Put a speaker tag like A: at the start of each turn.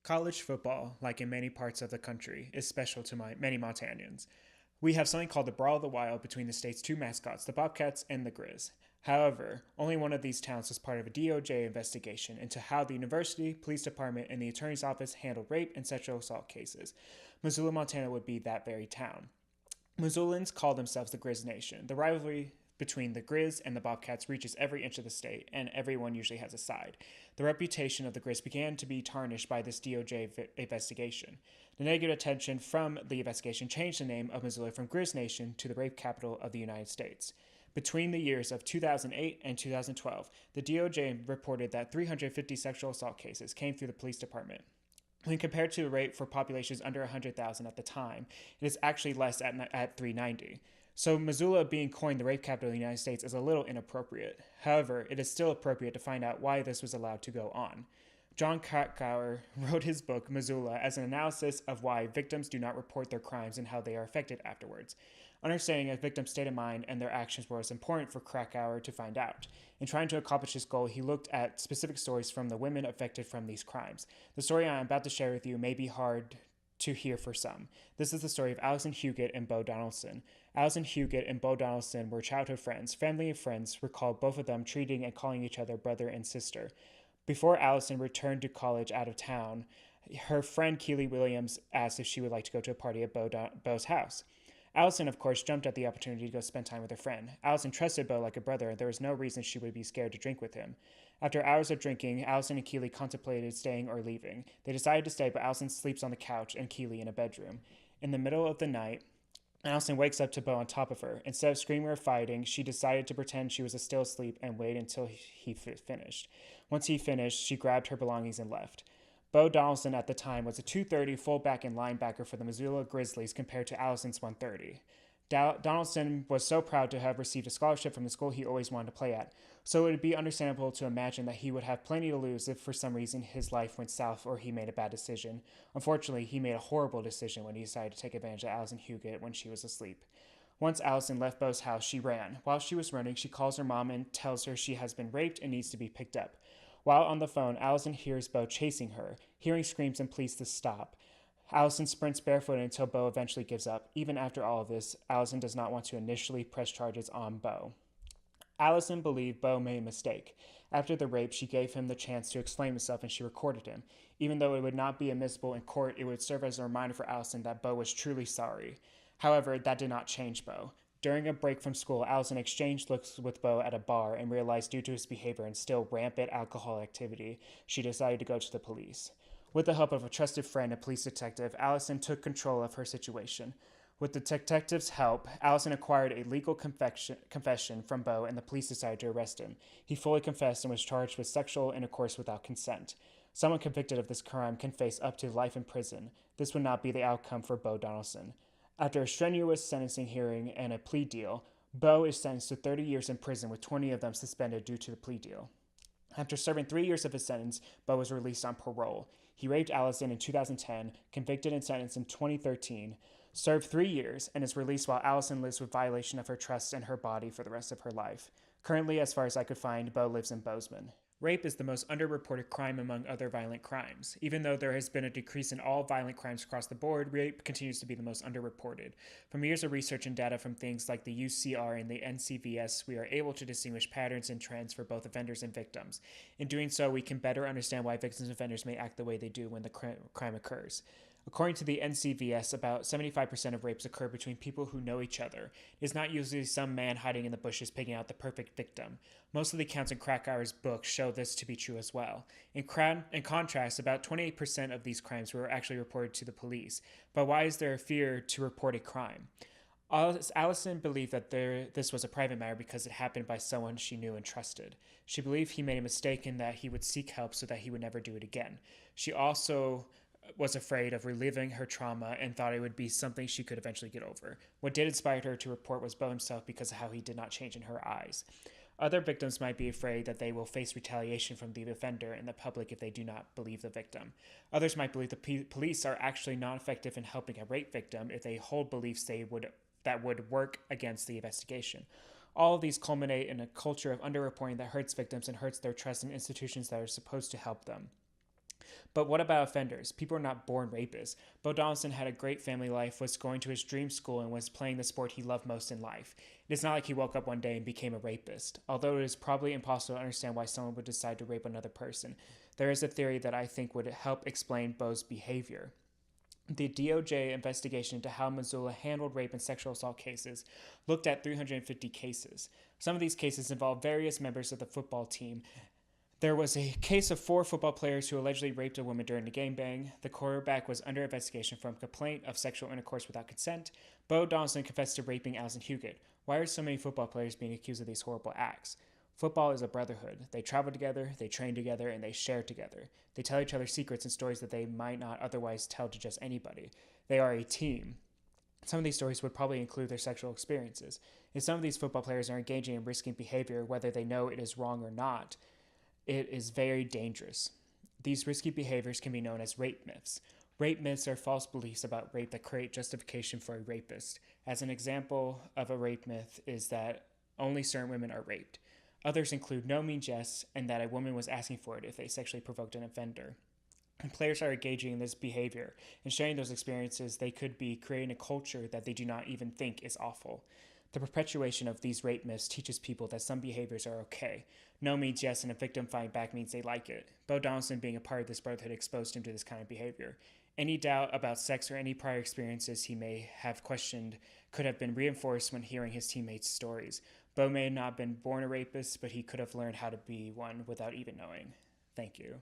A: College football, like in many parts of the country, is special to many Montanans. We have something called the Brawl of the Wild between the state's two mascots, the Bobcats and the Grizz. However, only one of these towns was part of a DOJ investigation into how the university, police department, and the attorney's office handled rape and sexual assault cases. Missoula, Montana would be that very town. Missoulans call themselves the Grizz Nation. The rivalry between the Grizz and the Bobcats reaches every inch of the state, and everyone usually has a side. The reputation of the Grizz began to be tarnished by this DOJ investigation. The negative attention from the investigation changed the name of Missoula from Grizz Nation to the rape capital of the United States. Between the years of 2008 and 2012, the DOJ reported that 350 sexual assault cases came through the police department. When compared to the rate for populations under 100,000 at the time, it is actually less at 390. So Missoula being coined the rape capital of the United States is a little inappropriate. However, it is still appropriate to find out why this was allowed to go on. John Krakauer wrote his book, Missoula, as an analysis of why victims do not report their crimes and how they are affected afterwards. Understanding a victim's state of mind and their actions was important for Krakauer to find out. In trying to accomplish this goal, he looked at specific stories from the women affected from these crimes. The story I am about to share with you may be hard to hear for some. This is the story of Allison Huguet and Bo Donaldson. Allison Huguet and Bo Donaldson were childhood friends. Family and friends recall both of them treating and calling each other brother and sister. Before Allison returned to college out of town, her friend Keely Williams asked if she would like to go to a party at Bo's house. Allison, of course, jumped at the opportunity to go spend time with her friend. Allison trusted Bo like a brother, and there was no reason she would be scared to drink with him. After hours of drinking, Allison and Keely contemplated staying or leaving. They decided to stay, but Allison sleeps on the couch and Keely in a bedroom. In the middle of the night, Allison wakes up to Bo on top of her. Instead of screaming or fighting, she decided to pretend she was still asleep and wait until he finished. Once he finished, she grabbed her belongings and left. Bo Donaldson at the time was a 230 fullback and linebacker for the Missoula Grizzlies compared to Allison's 130. Donaldson was so proud to have received a scholarship from the school he always wanted to play at, so it would be understandable to imagine that he would have plenty to lose if for some reason his life went south or he made a bad decision. Unfortunately, he made a horrible decision when he decided to take advantage of Allison Huguet when she was asleep. Once Allison left Bo's house, she ran. While she was running, she calls her mom and tells her she has been raped and needs to be picked up. While on the phone, Allison hears Bo chasing her. Hearing screams and pleas to stop, Allison sprints barefoot until Bo eventually gives up. Even after all of this, Allison does not want to initially press charges on Bo. Allison believed Bo made a mistake. After the rape, she gave him the chance to explain himself and she recorded him. Even though it would not be admissible in court, it would serve as a reminder for Allison that Bo was truly sorry. However, that did not change Bo. During a break from school, Allison exchanged looks with Bo at a bar and realized due to his behavior and still rampant alcohol activity, she decided to go to the police. With the help of a trusted friend, a police detective, Allison took control of her situation. With the detective's help, Allison acquired a legal confession from Bo and the police decided to arrest him. He fully confessed and was charged with sexual intercourse without consent. Someone convicted of this crime can face up to life in prison. This would not be the outcome for Bo Donaldson. After a strenuous sentencing hearing and a plea deal, Bo is sentenced to 30 years in prison with 20 of them suspended due to the plea deal. After serving 3 years of his sentence, Bo was released on parole. He raped Allison in 2010, convicted and sentenced in 2013, served 3 years, and is released while Allison lives with violation of her trust and her body for the rest of her life. Currently, as far as I could find, Bo lives in Bozeman. Rape is the most underreported crime among other violent crimes. Even though there has been a decrease in all violent crimes across the board, rape continues to be the most underreported. From years of research and data from things like the UCR and the NCVS, we are able to distinguish patterns and trends for both offenders and victims. In doing so, we can better understand why victims and offenders may act the way they do when the crime occurs. According to the NCVS, about 75% of rapes occur between people who know each other. It is not usually some man hiding in the bushes picking out the perfect victim. Most of the accounts in Krakauer's book show this to be true as well. In contrast, about 28% of these crimes were actually reported to the police. But why is there a fear to report a crime? Allison believed that this was a private matter because it happened by someone she knew and trusted. She believed he made a mistake and that he would seek help so that he would never do it again. She also was afraid of reliving her trauma and thought it would be something she could eventually get over. What did inspire her to report was Bo himself because of how he did not change in her eyes. Other victims might be afraid that they will face retaliation from the offender and the public if they do not believe the victim. Others might believe the police are actually not effective in helping a rape victim if they hold beliefs that would work against the investigation. All of these culminate in a culture of underreporting that hurts victims and hurts their trust in institutions that are supposed to help them. But what about offenders? People are not born rapists. Bo Donaldson had a great family life, was going to his dream school, and was playing the sport he loved most in life. It is not like he woke up one day and became a rapist, although it is probably impossible to understand why someone would decide to rape another person. There is a theory that I think would help explain Bo's behavior. The DOJ investigation into how Missoula handled rape and sexual assault cases looked at 350 cases. Some of these cases involved various members of the football team. There was a case of 4 football players who allegedly raped a woman during a gangbang. The quarterback was under investigation from complaint of sexual intercourse without consent. Bo Donaldson confessed to raping Allison Huguet. Why are so many football players being accused of these horrible acts? Football is a brotherhood. They travel together, they train together, and they share together. They tell each other secrets and stories that they might not otherwise tell to just anybody. They are a team. Some of these stories would probably include their sexual experiences. If some of these football players are engaging in risky behavior, whether they know it is wrong or not, it is very dangerous. These risky behaviors can be known as rape myths. Rape myths are false beliefs about rape that create justification for a rapist. As an example of a rape myth is that only certain women are raped. Others include no means yes, and that a woman was asking for it if they sexually provoked an offender. When players are engaging in this behavior and sharing those experiences, they could be creating a culture that they do not even think is awful. The perpetuation of these rape myths teaches people that some behaviors are okay. No means yes, and a victim fighting back means they like it. Bo Donaldson, being a part of this brotherhood, exposed him to this kind of behavior. Any doubt about sex or any prior experiences he may have questioned could have been reinforced when hearing his teammates' stories. Bo may not have been born a rapist, but he could have learned how to be one without even knowing. Thank you.